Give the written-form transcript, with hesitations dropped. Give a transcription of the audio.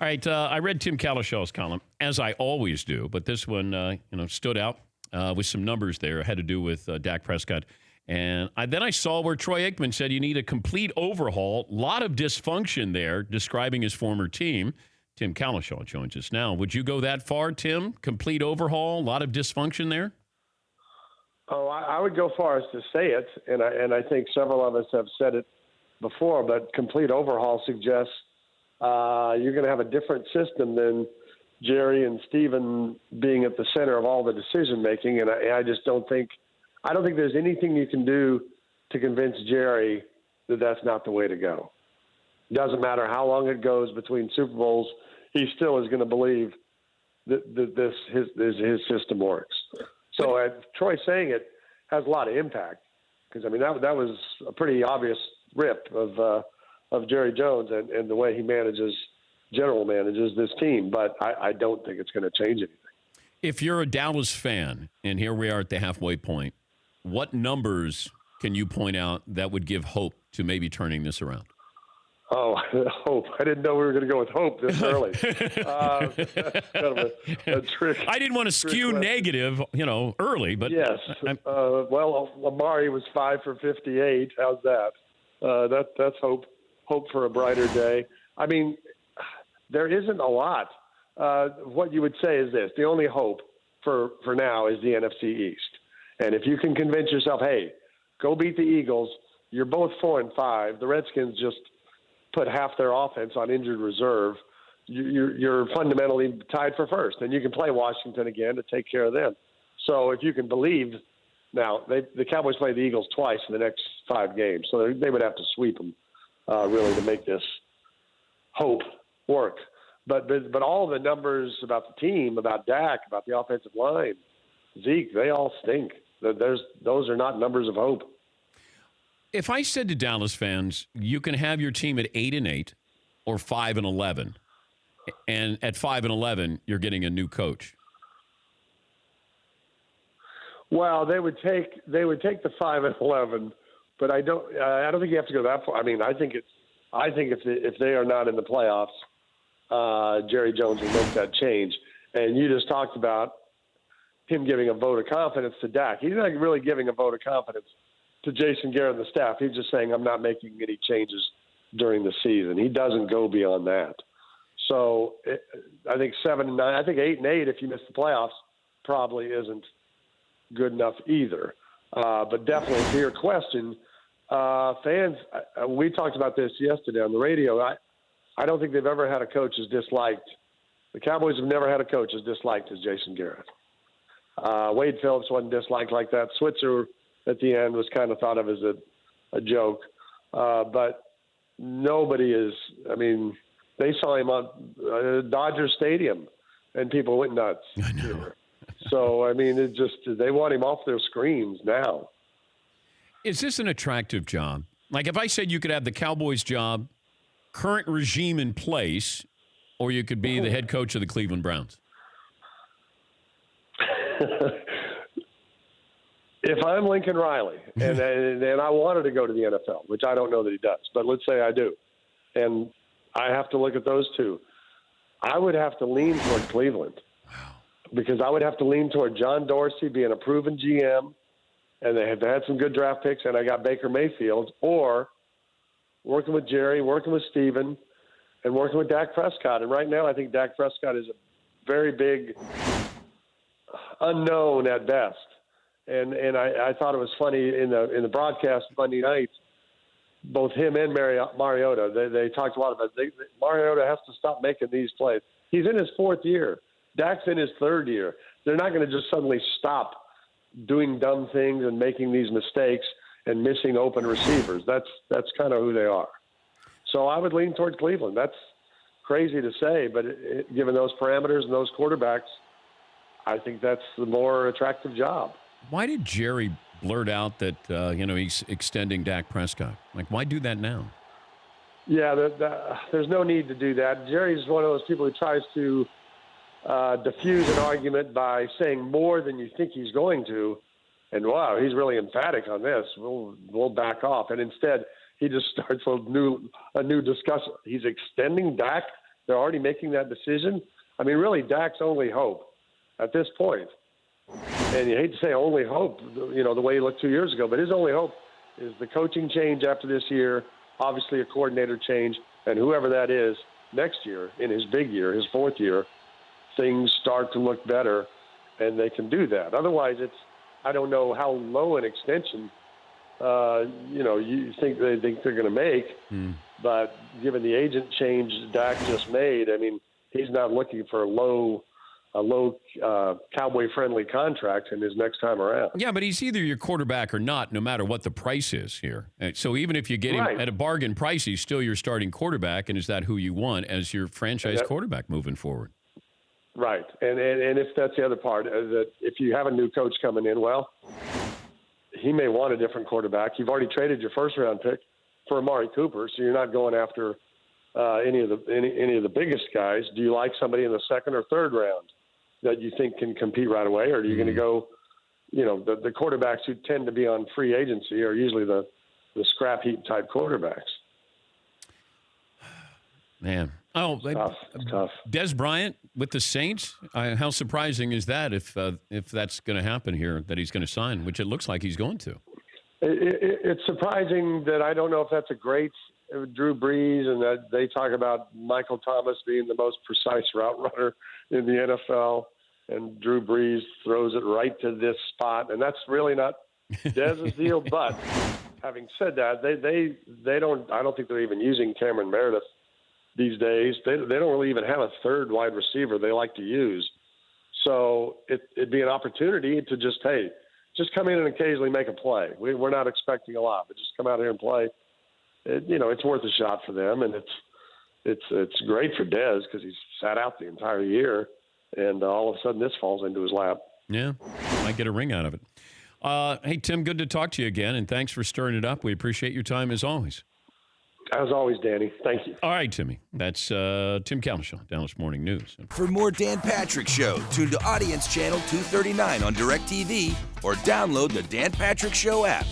All right, I read Tim Cowlishaw's column, as I always do, but this one, stood out with some numbers there. It had to do with Dak Prescott. And then I saw where Troy Aikman said you need a complete overhaul. A lot of dysfunction there, describing his former team. Tim Cowlishaw joins us now. Would you go that far, Tim? Complete overhaul, a lot of dysfunction there? Oh, I would go far as to say it, and I think several of us have said it before, but complete overhaul suggests you're going to have a different system than Jerry and Steven being at the center of all the decision making, and I just don't think there's anything you can do to convince Jerry that that's not the way to go. Doesn't matter how long it goes between Super Bowls, he still is going to believe that his system works. So Troy saying it has a lot of impact because that was a pretty obvious rip of Jerry Jones and the way he manages this team. But I don't think it's going to change anything. If you're a Dallas fan, and here we are at the halfway point, what numbers can you point out that would give hope to maybe turning this around? Oh, hope. I didn't know we were going to go with hope this early. That's kind of a trick. I didn't want to skew negative, early, but yes. Well, Amari was 5 for 58. How's that? That's hope. Hope for a brighter day. I mean, there isn't a lot. What you would say is this: the only hope for now is the NFC East. And if you can convince yourself, hey, go beat the Eagles. You're both 4-5. The Redskins just put half their offense on injured reserve. You're fundamentally tied for first, and you can play Washington again to take care of them. So if you can believe, now the Cowboys play the Eagles twice in the next 5 games, so they would have to sweep them really to make this hope work. But all the numbers about the team, about Dak, about the offensive line, Zeke, they all stink. Those are not numbers of hope. If I said to Dallas fans, you can have your team at 8-8 or 5-11, and at 5-11, you're getting a new coach. Well, they would take the 5-11, but I don't think you have to go that far. I mean, I think if they are not in the playoffs, Jerry Jones will make that change. And you just talked about him giving a vote of confidence to Dak. He's not really giving a vote of confidence to Jason Garrett and the staff. He's just saying, I'm not making any changes during the season. He doesn't go beyond that. So I think 7-9, I think 8-8, if you miss the playoffs, probably isn't good enough either. But definitely to your question, fans, we talked about this yesterday on the radio. I don't think they've ever had a coach as disliked. The Cowboys have never had a coach as disliked as Jason Garrett. Wade Phillips wasn't disliked like that. Switzer at the end was kind of thought of as a joke. But nobody is, I mean, they saw him on Dodger Stadium and people went nuts. I know. So, I mean, they want him off their screens now. Is this an attractive job? Like if I said you could have the Cowboys job, current regime in place, or you could be the head coach of the Cleveland Browns? If I'm Lincoln Riley and I wanted to go to the NFL, which I don't know that he does, but let's say I do, and I have to look at those two, I would have to lean toward Cleveland. Wow. Because I would have to lean toward John Dorsey being a proven GM, and they have had some good draft picks, and I got Baker Mayfield, or working with Jerry, working with Steven, and working with Dak Prescott. And right now I think Dak Prescott is a very big unknown at best. And I thought it was funny in the broadcast Monday night, both him and Mariota, they talked a lot about Mariota has to stop making these plays. He's in his 4th year. Dak's in his 3rd year. They're not going to just suddenly stop doing dumb things and making these mistakes and missing open receivers. That's kind of who they are. So I would lean toward Cleveland. That's crazy to say, but given those parameters and those quarterbacks, I think that's the more attractive job. Why did Jerry blurt out that he's extending Dak Prescott? Like, why do that now? Yeah, there's no need to do that. Jerry's one of those people who tries to diffuse an argument by saying more than you think he's going to, and wow, he's really emphatic on this. We'll back off, and instead he just starts a new discussion. He's extending Dak they're already making that decision. I mean, really, Dak's only hope at this point, and you hate to say only hope, the way he looked 2 years ago, but his only hope is the coaching change after this year, obviously a coordinator change, and whoever that is next year in his big year, his fourth year, things start to look better, and they can do that. Otherwise, I don't know how low an extension you think they're going to make, but given the agent change Dak just made, I mean, he's not looking for a low Cowboy-friendly contract in his next time around. Yeah, but he's either your quarterback or not, no matter what the price is here. So even if you get him at a bargain price, he's still your starting quarterback, and is that who you want as your franchise quarterback moving forward? Right, and if that's the other part, that if you have a new coach coming in, well, he may want a different quarterback. You've already traded your first-round pick for Amari Cooper, so you're not going after any of the biggest guys. Do you like somebody in the second or third round that you think can compete right away, or are you going to go? The quarterbacks who tend to be on free agency are usually the scrap heap type quarterbacks. Man, it's tough. Dez Bryant with the Saints. How surprising is that if that's going to happen here, that he's going to sign, which it looks like he's going to? It's surprising that I don't know if that's a great Drew Brees, and that they talk about Michael Thomas being the most precise route runner in the NFL, and Drew Brees throws it right to this spot, and that's really not Dez's deal. But having said that, they don't. I don't think they're even using Cameron Meredith these days. They don't really even have a third wide receiver they like to use. So it'd be an opportunity to just come in and occasionally make a play. We're not expecting a lot, but just come out here and play. It's worth a shot for them, and it's great for Dez because he's sat out the entire year, and all of a sudden this falls into his lap. Yeah, might get a ring out of it. Hey, Tim, good to talk to you again, and thanks for stirring it up. We appreciate your time as always. As always, Danny. Thank you. All right, Timmy. That's Tim Cowlishaw, Dallas Morning News. For more Dan Patrick Show, tune to Audience Channel 239 on DirecTV or download the Dan Patrick Show app.